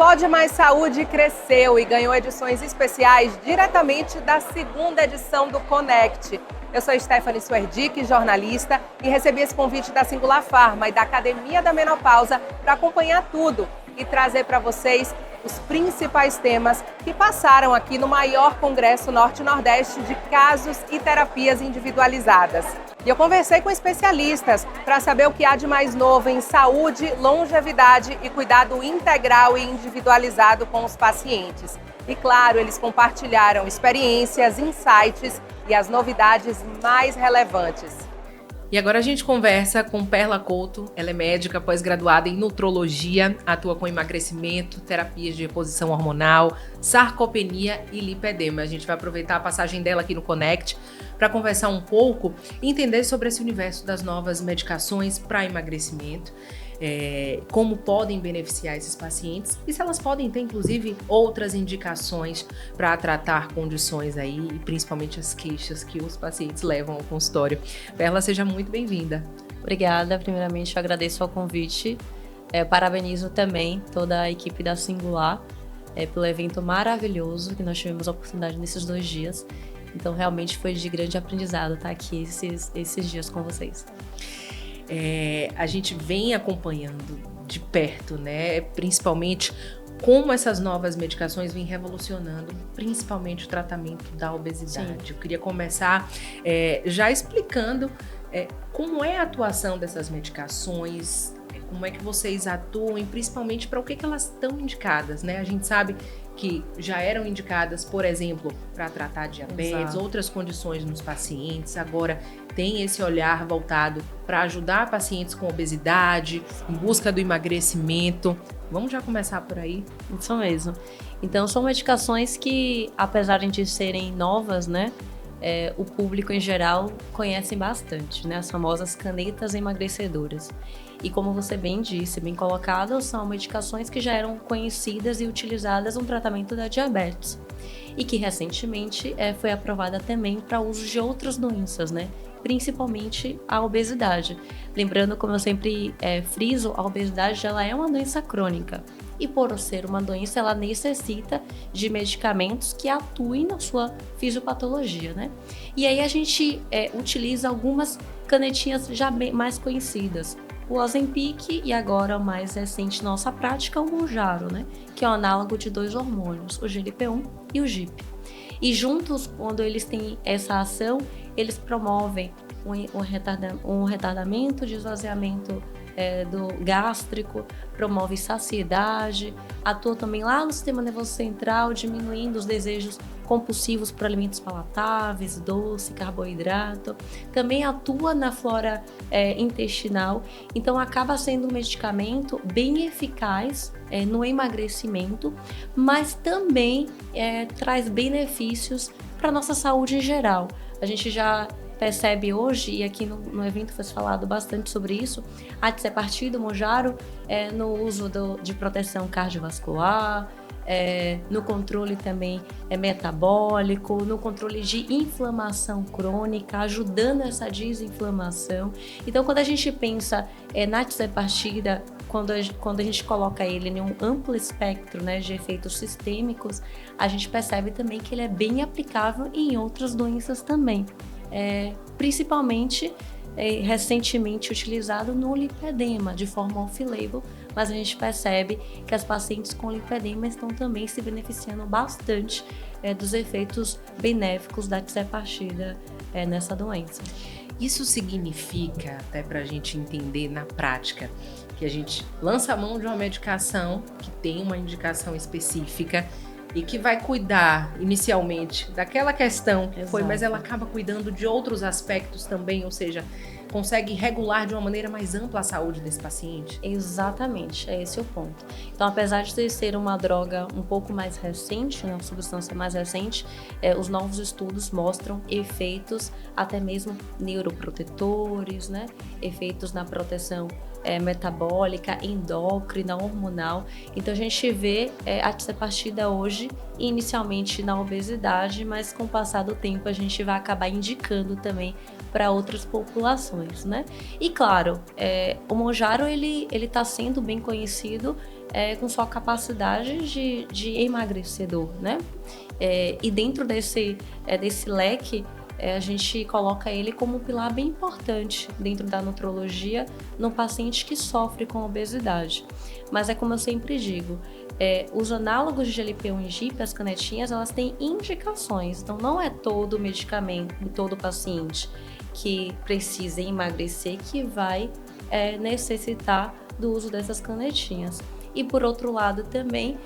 Pode Mais Saúde cresceu e ganhou edições especiais diretamente da segunda edição do Connect. Eu sou Stephanie Suerdick, jornalista, e recebi esse convite da Singular Pharma e da Academia da Menopausa para acompanhar tudo e trazer para vocês os principais temas que passaram aqui no maior congresso Norte-Nordeste de casos e terapias individualizadas. E eu conversei com especialistas para saber o que há de mais novo em saúde, longevidade e cuidado integral e individualizado com os pacientes. E claro, eles compartilharam experiências, insights e as novidades mais relevantes. E agora a gente conversa com Perla Couto. Ela é médica pós-graduada em nutrologia, atua com emagrecimento, terapias de reposição hormonal, sarcopenia e lipedema. A gente vai aproveitar a passagem dela aqui no Connect para conversar um pouco e entender sobre esse universo das novas medicações para emagrecimento, como podem beneficiar esses pacientes e se elas podem ter, inclusive, outras indicações para tratar condições aí, e principalmente as queixas que os pacientes levam ao consultório. Perla, seja muito bem-vinda. Obrigada. Primeiramente, eu agradeço o convite. Parabenizo também toda a equipe da Singular pelo evento maravilhoso que nós tivemos a oportunidade nesses 2 dias. Então, realmente foi de grande aprendizado estar aqui esses dias com vocês. A gente vem acompanhando de perto, né? Principalmente como essas novas medicações vêm revolucionando, principalmente o tratamento da obesidade. Sim. Eu queria começar já explicando como é a atuação dessas medicações, como é que vocês atuam e principalmente para o que elas estão indicadas, né? A gente sabe que já eram indicadas, por exemplo, para tratar diabetes, Exato. Outras condições nos pacientes. Agora tem esse olhar voltado para ajudar pacientes com obesidade, em busca do emagrecimento. Vamos já começar por aí? Isso mesmo. Então, são medicações que, apesar de serem novas, né, o público em geral conhece bastante, né, as famosas canetas emagrecedoras. E como você bem disse, bem colocado, são medicações que já eram conhecidas e utilizadas no tratamento da diabetes e que recentemente foi aprovada também para uso de outras doenças, né? Principalmente a obesidade. Lembrando, como eu sempre friso, a obesidade ela é uma doença crônica e por ser uma doença ela necessita de medicamentos que atuem na sua fisiopatologia, né? E aí a gente utiliza algumas canetinhas já bem mais conhecidas. O Ozempic e agora o mais recente nossa prática, o Mounjaro, né? Que é o análogo de 2 hormônios, o GLP-1 e o GIP. E juntos, quando eles têm essa ação, eles promovem um retardamento de esvaziamento do gástrico, promove saciedade, atua também lá no sistema nervoso central, diminuindo os desejos compulsivos por alimentos palatáveis, doce, carboidrato. Também atua na flora intestinal, então acaba sendo um medicamento bem eficaz no emagrecimento, mas também traz benefícios para a nossa saúde em geral. A gente já percebe hoje, e aqui no evento foi falado bastante sobre isso, a Tirzepatide do Mounjaro no uso de proteção cardiovascular, no controle também metabólico, no controle de inflamação crônica, ajudando essa desinflamação. Então, quando a gente pensa na Tirzepatide, quando a gente coloca ele em um amplo espectro, né, de efeitos sistêmicos, a gente percebe também que ele é bem aplicável em outras doenças também. Principalmente recentemente utilizado no lipedema de forma off-label, mas a gente percebe que as pacientes com lipedema estão também se beneficiando bastante dos efeitos benéficos da Tirzepatide nessa doença. Isso significa, até para a gente entender na prática, que a gente lança a mão de uma medicação que tem uma indicação específica e que vai cuidar inicialmente daquela questão que foi, mas ela acaba cuidando de outros aspectos também, ou seja, consegue regular de uma maneira mais ampla a saúde desse paciente? Exatamente, é esse o ponto. Então, apesar de ser uma droga um pouco mais recente, né, uma substância mais recente, os novos estudos mostram efeitos até mesmo neuroprotetores, né, efeitos na proteção metabólica, endócrina, hormonal. Então a gente vê a tirzepatida hoje inicialmente na obesidade, mas com o passar do tempo a gente vai acabar indicando também para outras populações, né? E claro, o Mounjaro ele está sendo bem conhecido com sua capacidade de emagrecedor, né? E dentro desse leque, a gente coloca ele como um pilar bem importante dentro da nutrologia no paciente que sofre com obesidade. Mas é como eu sempre digo, os análogos de GLP-1 e GIP, as canetinhas, elas têm indicações. Então não é todo medicamento, todo paciente que precisa emagrecer que vai necessitar do uso dessas canetinhas. E por outro lado também,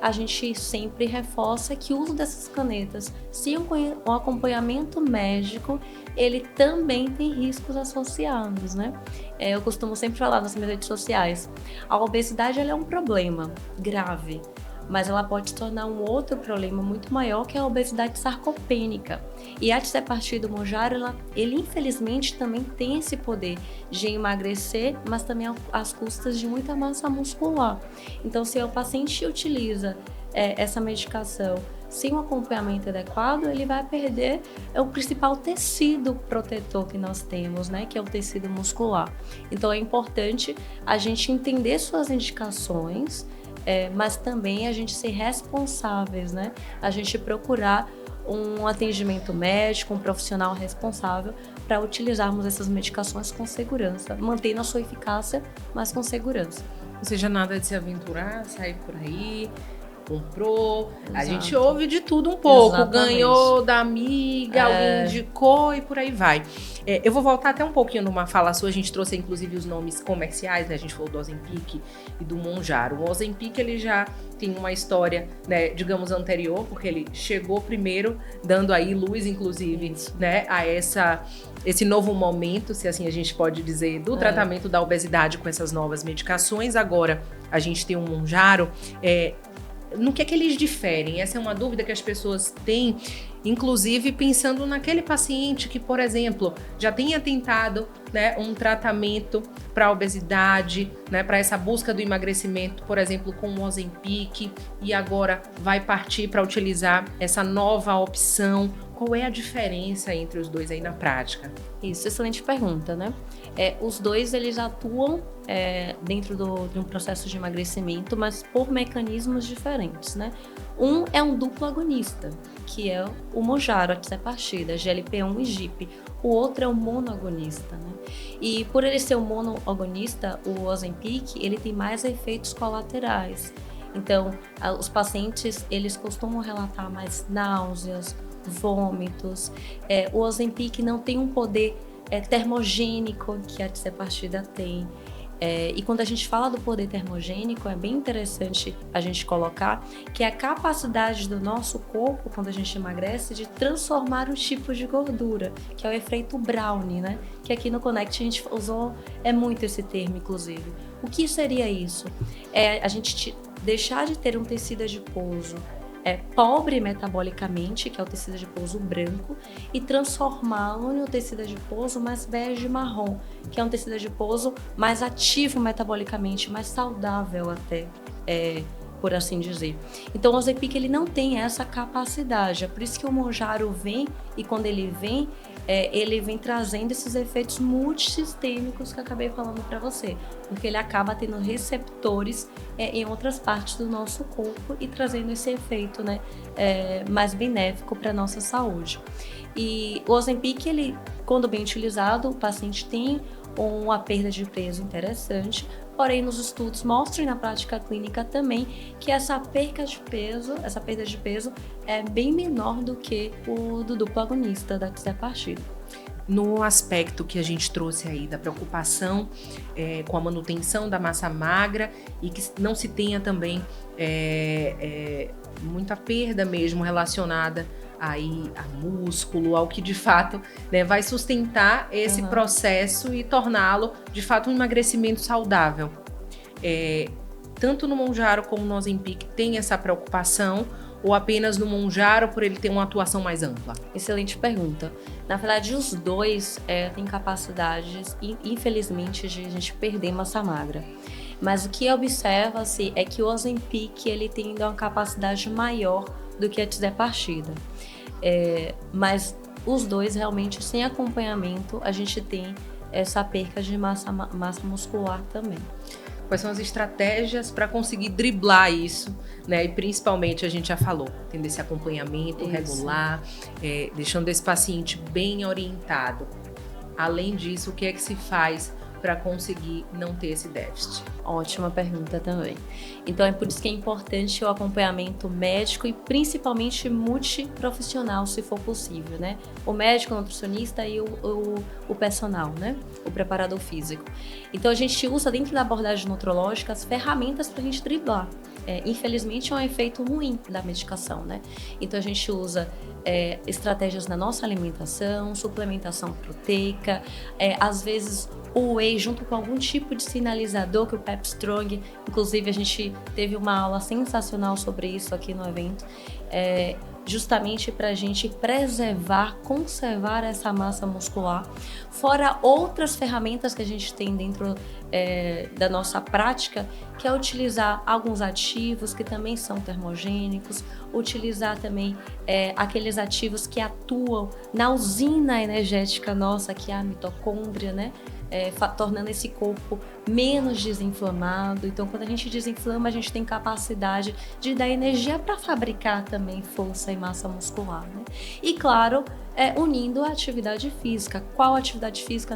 a gente sempre reforça que o uso dessas canetas, se um acompanhamento médico, ele também tem riscos associados, né? Eu costumo sempre falar nas minhas redes sociais, a obesidade ela é um problema grave, mas ela pode se tornar um outro problema muito maior, que é a obesidade sarcopênica. E a tirzepatida do Mounjaro, ele infelizmente também tem esse poder de emagrecer, mas também às custas de muita massa muscular. Então, se o paciente utiliza essa medicação sem um acompanhamento adequado, ele vai perder o principal tecido protetor que nós temos, né, que é o tecido muscular. Então, é importante a gente entender suas indicações, mas também a gente ser responsáveis, né? A gente procurar um atendimento médico, um profissional responsável para utilizarmos essas medicações com segurança, mantendo a sua eficácia, mas com segurança. Ou seja, nada de se aventurar, sair por aí, comprou. Exato. A gente ouve de tudo um pouco. Exatamente. Ganhou da amiga, alguém indicou e por aí vai. Eu vou voltar até um pouquinho numa fala sua. A gente trouxe inclusive os nomes comerciais, né? A gente falou do Ozempic e do Mounjaro. O Ozempic, ele já tem uma história, né, digamos, anterior, porque ele chegou primeiro, dando aí luz, inclusive, né, a esse novo momento, se assim a gente pode dizer, do tratamento da obesidade com essas novas medicações. Agora, a gente tem um Mounjaro. No que é que eles diferem? Essa é uma dúvida que as pessoas têm, inclusive pensando naquele paciente que, por exemplo, já tenha tentado, né, um tratamento para a obesidade, né, para essa busca do emagrecimento, por exemplo, com o Ozempic, e agora vai partir para utilizar essa nova opção. Qual é a diferença entre os dois aí na prática? Isso, excelente pergunta, né? Os dois, eles atuam dentro de um processo de emagrecimento, mas por mecanismos diferentes, né? Um é um duplo agonista, que é o Mounjaro, a tirzepatida, GLP-1 e GIP. O outro é o monoagonista, né? E por ele ser um monoagonista, o Ozempic, ele tem mais efeitos colaterais. Então, os pacientes, eles costumam relatar mais náuseas, vômitos. O Ozempic não tem um poder termogênico que a tirzepatida tem. E quando a gente fala do poder termogênico, é bem interessante a gente colocar que é a capacidade do nosso corpo, quando a gente emagrece, de transformar um tipo de gordura, que é o efeito Brownie, né? Que aqui no Connect a gente usou muito esse termo, inclusive. O que seria isso? A gente deixar de ter um tecido adiposo pobre metabolicamente, que é o tecido adiposo branco, e transformá-lo em um tecido adiposo mais bege marrom, que é um tecido adiposo mais ativo metabolicamente, mais saudável até, por assim dizer. Então o Ozempic, ele não tem essa capacidade, é por isso que o Mounjaro vem, e quando ele vem trazendo esses efeitos multissistêmicos que eu acabei falando para você, porque ele acaba tendo receptores em outras partes do nosso corpo e trazendo esse efeito, né, mais benéfico para a nossa saúde. E o Ozempic, ele, quando bem utilizado, o paciente tem uma perda de peso interessante, porém nos estudos mostram e na prática clínica também que essa perda de peso é bem menor do que o do duplo agonista da tirzepatida. No aspecto que a gente trouxe aí da preocupação com a manutenção da massa magra e que não se tenha também muita perda mesmo relacionada aí a músculo, ao que de fato, né, vai sustentar esse processo e torná-lo de fato um emagrecimento saudável. Tanto no Mounjaro como no Ozempic tem essa preocupação, ou apenas no Mounjaro por ele ter uma atuação mais ampla? Excelente pergunta. Na verdade, os dois têm capacidades, infelizmente, de a gente perder massa magra. Mas o que observa-se é que o Ozempic ele tem ainda uma capacidade maior do que a tirzepatida. Mas os dois realmente, sem acompanhamento, a gente tem essa perca de massa muscular também. Quais são as estratégias para conseguir driblar isso, né? E principalmente, a gente já falou, tendo esse acompanhamento regular, deixando esse paciente bem orientado. Além disso, o que é que se faz para conseguir não ter esse déficit? Ótima pergunta também. Então é por isso que é importante o acompanhamento médico e principalmente multiprofissional, se for possível, né? O médico, o nutricionista e o personal, né? O preparador físico. Então a gente usa dentro da abordagem nutrológica as ferramentas para a gente driblar. Infelizmente é um efeito ruim da medicação, né? Então a gente usa estratégias na nossa alimentação, suplementação proteica, às vezes o whey junto com algum tipo de sinalizador que o Pep Strong, inclusive a gente teve uma aula sensacional sobre isso aqui no evento, justamente para a gente preservar, conservar essa massa muscular, fora outras ferramentas que a gente tem dentro da nossa prática, que é utilizar alguns ativos que também são termogênicos, utilizar também aqueles ativos que atuam na usina energética nossa, que é a mitocôndria, né? Tornando esse corpo menos desinflamado. Então, quando a gente desinflama, a gente tem capacidade de dar energia para fabricar também força e massa muscular, né? E, claro, unindo a atividade física. Qual atividade física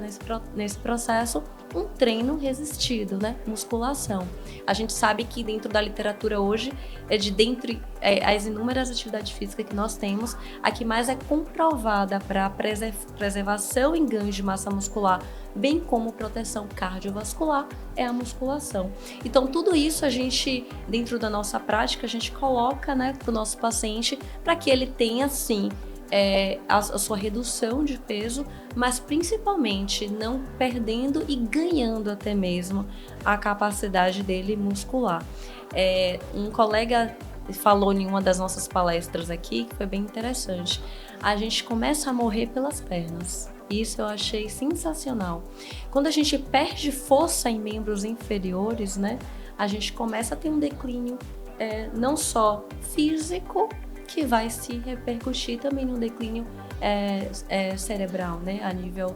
nesse processo? Um treino resistido, né? Musculação. A gente sabe que dentro da literatura hoje, dentre as inúmeras atividades físicas que nós temos, a que mais é comprovada para preservação e ganho de massa muscular, bem como proteção cardiovascular, é a musculação. Então, tudo isso a gente, dentro da nossa prática, a gente coloca, né, para o nosso paciente, para que ele tenha, sim, a sua redução de peso, mas principalmente não perdendo e ganhando até mesmo a capacidade dele muscular. Um colega falou em uma das nossas palestras aqui, que foi bem interessante. A gente começa a morrer pelas pernas. Isso eu achei sensacional. Quando a gente perde força em membros inferiores, né, a gente começa a ter um declínio não só físico, que vai se repercutir também no declínio cerebral, né, a nível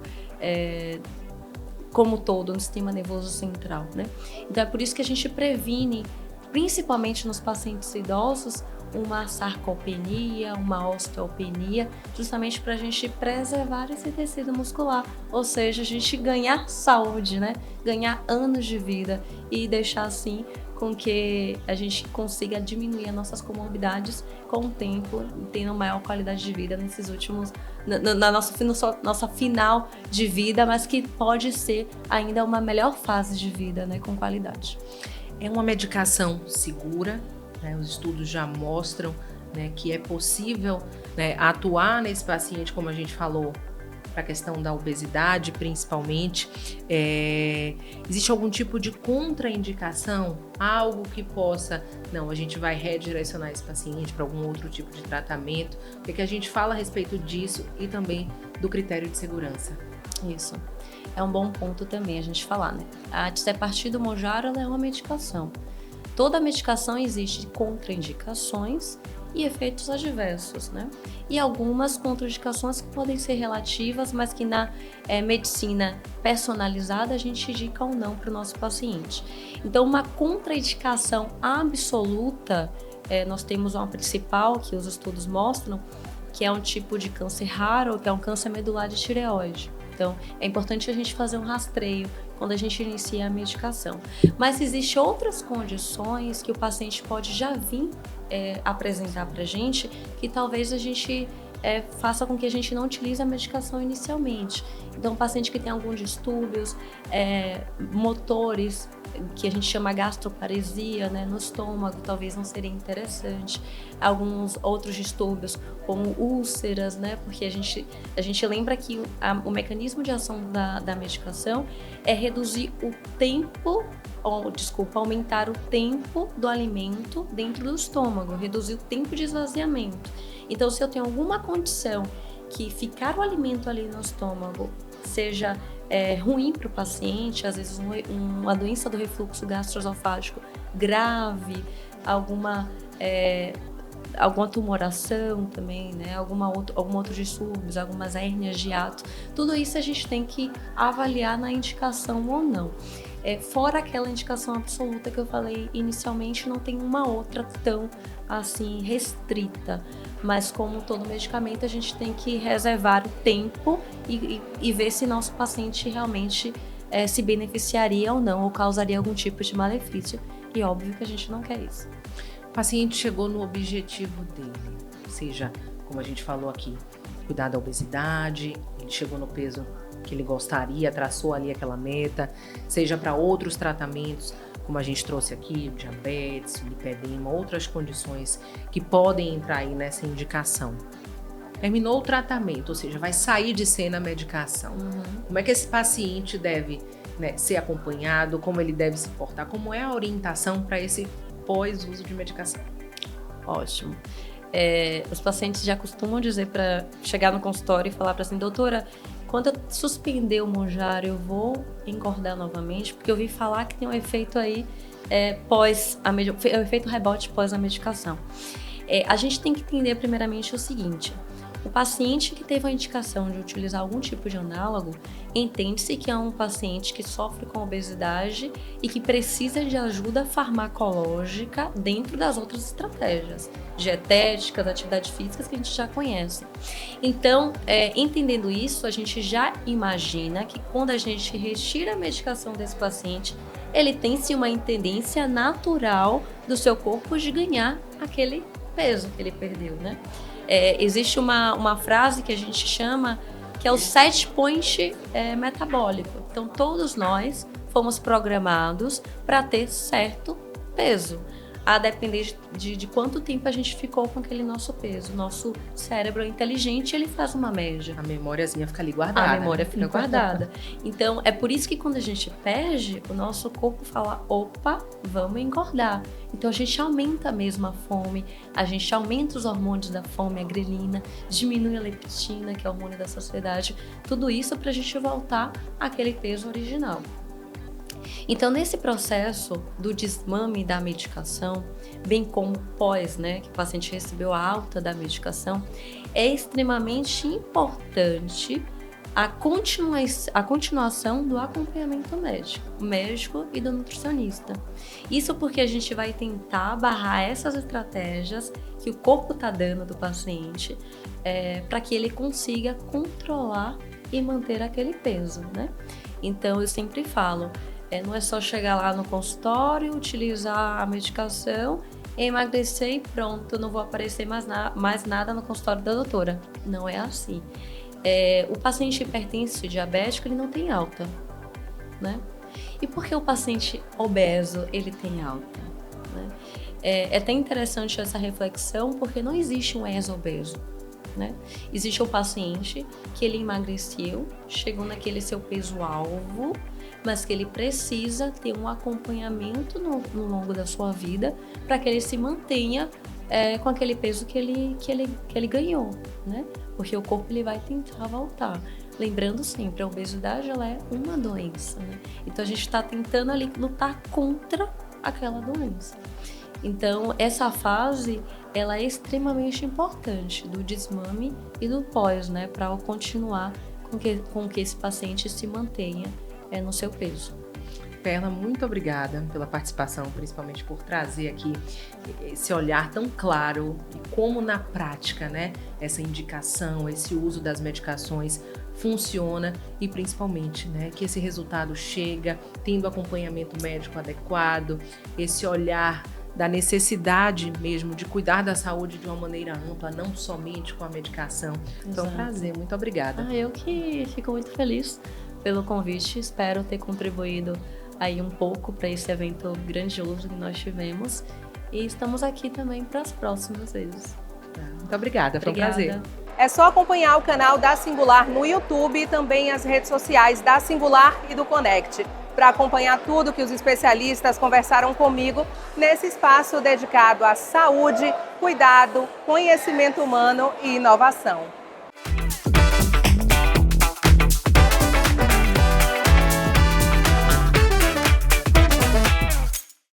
como todo, no sistema nervoso central, né. Então é por isso que a gente previne, principalmente nos pacientes idosos, uma sarcopenia, uma osteopenia, justamente para a gente preservar esse tecido muscular, ou seja, a gente ganhar saúde, né? Ganhar anos de vida e deixar assim com que a gente consiga diminuir as nossas comorbidades com o tempo, tendo maior qualidade de vida nesses últimos, na nossa final de vida, mas que pode ser ainda uma melhor fase de vida, né? Com qualidade. É uma medicação segura, né? Os estudos já mostram, né, que é possível, né, atuar nesse paciente, como a gente falou, para a questão da obesidade, principalmente. Existe algum tipo de contraindicação? Algo que possa... Não, a gente vai redirecionar esse paciente para algum outro tipo de tratamento. O que a gente fala a respeito disso e também do critério de segurança? Isso. É um bom ponto também a gente falar, né? A tirzepatida do Mounjaro, ela é uma medicação. Toda medicação existe contraindicações e efeitos adversos, né? E algumas contraindicações que podem ser relativas, mas que na medicina personalizada a gente indica ou não para o nosso paciente. Então, uma contraindicação absoluta, nós temos uma principal que os estudos mostram, que é um tipo de câncer raro, que é um câncer medular de tireoide. Então, é importante a gente fazer um rastreio quando a gente inicia a medicação. Mas existem outras condições que o paciente pode já vir apresentar para a gente, que talvez a gente faça com que a gente não utilize a medicação inicialmente. Então, paciente que tem alguns distúrbios motores, que a gente chama gastroparesia, né, no estômago, talvez não seria interessante. Alguns outros distúrbios, como úlceras, né, porque a gente lembra que o mecanismo de ação da medicação é reduzir o tempo, aumentar o tempo do alimento dentro do estômago, reduzir o tempo de esvaziamento. Então, se eu tenho alguma condição que ficar o alimento ali no estômago seja ruim para o paciente, às vezes uma doença do refluxo gastroesofágico grave, alguma tumoração também, né? Algum outro distúrbios, algumas hérnias de hiato, tudo isso a gente tem que avaliar na indicação ou não. Fora aquela indicação absoluta que eu falei inicialmente, não tem uma outra tão assim restrita, mas como todo medicamento a gente tem que reservar o tempo e ver se nosso paciente realmente se beneficiaria ou não, ou causaria algum tipo de malefício, e óbvio que a gente não quer isso. O paciente chegou no objetivo dele, seja, como a gente falou aqui, cuidar da obesidade, ele chegou no peso que ele gostaria, traçou ali aquela meta, seja para outros tratamentos, como a gente trouxe aqui, diabetes, lipedema, outras condições que podem entrar aí nessa indicação. Terminou o tratamento, ou seja, vai sair de cena a medicação. Como é que esse paciente deve, né, ser acompanhado, como ele deve se portar, como é a orientação para esse pós-uso de medicação? Ótimo. Os pacientes já costumam dizer para chegar no consultório e falar para assim, doutora, quando eu suspender o Mounjaro, eu vou engordar novamente, porque eu ouvi falar que tem um efeito aí o efeito rebote pós a medicação. A gente tem que entender primeiramente o seguinte: o paciente que teve a indicação de utilizar algum tipo de análogo, entende-se que é um paciente que sofre com obesidade e que precisa de ajuda farmacológica dentro das outras estratégias dietéticas, atividades físicas que a gente já conhece. Então, entendendo isso, a gente já imagina que quando a gente retira a medicação desse paciente, ele tem sim uma tendência natural do seu corpo de ganhar aquele peso que ele perdeu, né? Existe uma frase que a gente chama que é o set point metabólico. Então, todos nós fomos programados para ter certo peso, a depender de quanto tempo a gente ficou com aquele nosso peso. Nosso cérebro é inteligente, ele faz uma média. A memóriazinha fica ali guardada. A memória fica guardada. Então, é por isso que quando a gente perde, o nosso corpo fala, opa, vamos engordar. Então, a gente aumenta mesmo a fome, a gente aumenta os hormônios da fome, a grelina, diminui a leptina, que é o hormônio da saciedade. Tudo isso para a gente voltar àquele peso original. Então, nesse processo do desmame da medicação, bem como pós, né, que o paciente recebeu a alta da medicação, é extremamente importante a continuação do acompanhamento médico e do nutricionista. Isso porque a gente vai tentar barrar essas estratégias que o corpo está dando do paciente para que ele consiga controlar e manter aquele peso, né? Então, eu sempre falo, não é só chegar lá no consultório, utilizar a medicação, emagrecer e pronto, não vou aparecer mais nada no consultório da doutora. Não é assim. O paciente hipertenso diabético, ele não tem alta, né? E por que o paciente obeso, ele tem alta, né? É até interessante essa reflexão, porque não existe um ex-obeso, né? Existe o paciente que ele emagreceu, chegou naquele seu peso-alvo, mas que ele precisa ter um acompanhamento no longo da sua vida para que ele se mantenha com aquele peso que ele ganhou, né? Porque o corpo ele vai tentar voltar. Lembrando sempre, a obesidade ela é uma doença, né? Então a gente está tentando ali lutar contra aquela doença. Então essa fase ela é extremamente importante do desmame e do pós, né? Para continuar com que esse paciente se mantenha no seu peso. Perla, muito obrigada pela participação, principalmente por trazer aqui esse olhar tão claro e como na prática, né, essa indicação, esse uso das medicações funciona e principalmente, né, que esse resultado chega tendo acompanhamento médico adequado, esse olhar da necessidade mesmo de cuidar da saúde de uma maneira ampla, não somente com a medicação. Foi um prazer, muito obrigada. Eu que fico muito feliz pelo convite, espero ter contribuído aí um pouco para esse evento grandioso que nós tivemos e estamos aqui também para as próximas vezes. Muito obrigada, foi um prazer. É só acompanhar o canal da Singular no YouTube e também as redes sociais da Singular e do Conect, para acompanhar tudo que os especialistas conversaram comigo nesse espaço dedicado à saúde, cuidado, conhecimento humano e inovação.